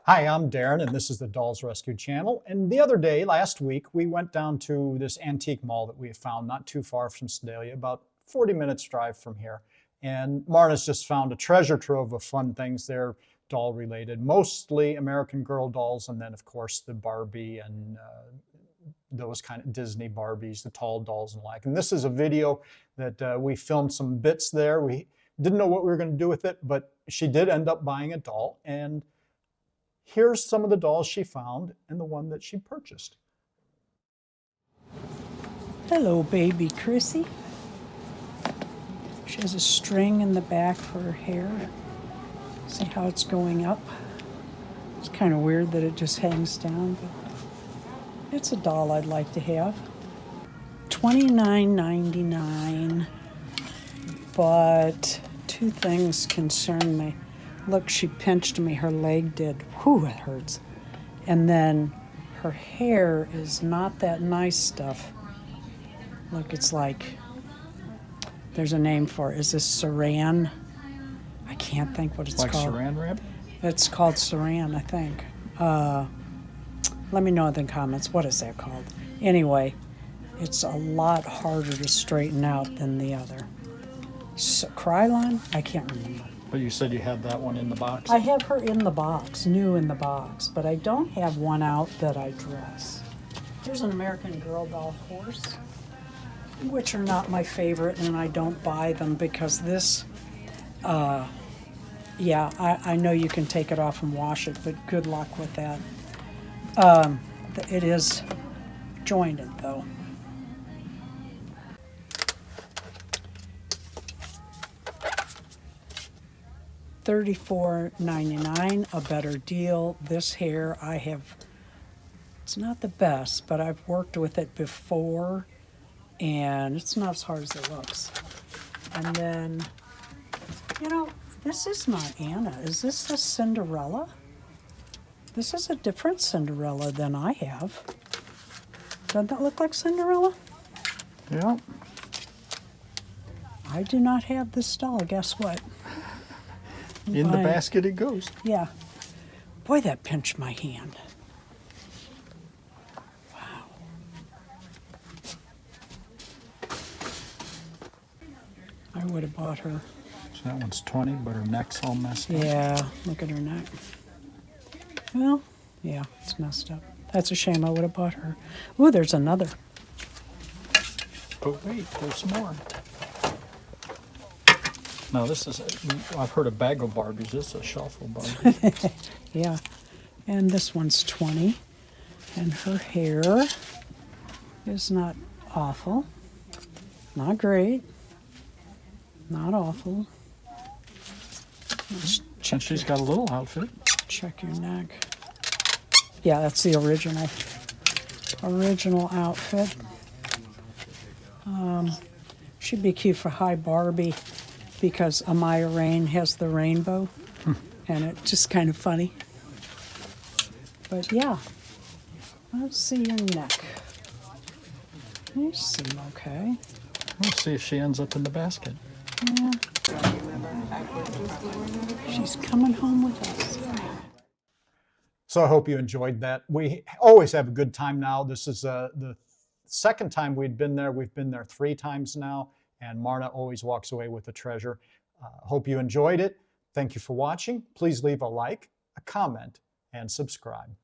Hi, I'm Darren, and this is the Dolls Rescue Channel. And the other day, last week, we went down to this antique mall that we found not too far from Sedalia, about 40 minutes drive from here. And Marna's just found a treasure trove of fun things there, doll related, mostly American Girl dolls, and then of course the Barbie and those kind of Disney Barbies, the tall dolls and the like. And this is a video that we filmed some bits there. We didn't know what we were going to do with it, but she did end up buying a doll, and here's some of the dolls she found and the one that she purchased. Hello, baby Chrissy. She has a string in the back for her hair. See how it's going up? It's kind of weird that it just hangs down, but it's a doll I'd like to have. $29.99, but two things concern me. Look, she pinched me, her leg did. Whew, it hurts. And then her hair is not that nice stuff. Look, it's like, there's a name for it. Is this saran? I can't think what it's like called. Like saran wrap? It's called saran, I think. Let me know in the comments. What is that called? Anyway, it's a lot harder to straighten out than the other. Krylon? I can't remember. But you said you had that one in the box? I have her in the box, new in the box, but I don't have one out that I dress. Here's an American Girl doll horse, which are not my favorite, and I don't buy them because this, yeah, I know you can take it off and wash it, but good luck with that. It is jointed, though. $34.99, a better deal. This hair I have, it's not the best, but I've worked with it before, and it's not as hard as it looks. And then, you know, this is not Anna. Is this a Cinderella? This is a different Cinderella than I have. Doesn't that look like Cinderella? Yeah. I do not have this doll, guess what? In the basket it goes. Yeah. Boy, that pinched my hand. Wow. I would have bought her. So that one's 20, but her neck's all messed up. Yeah, look at her neck. Well, yeah, it's messed up. That's a shame. I would have bought her. Ooh, there's another. Oh, wait, there's more. No, this is, I've heard of bag of Barbies. This is a shuffle Barbie. Yeah, and this one's 20. And her hair is not awful. Not great. Not awful. And she's got a little outfit. Check your neck. Yeah, that's the original outfit. She'd be cute for Hi Barbie because Amaya Rain has the rainbow, and it's just kind of funny. But yeah, let's see your neck. You seem okay. We'll see if she ends up in the basket. Yeah. She's coming home with us. So I hope you enjoyed that. We always have a good time now. This is the second time we'd been there. We've been there 3 times now, and Marna always walks away with a treasure. Hope you enjoyed it. Thank you for watching. Please leave a like, a comment, and subscribe.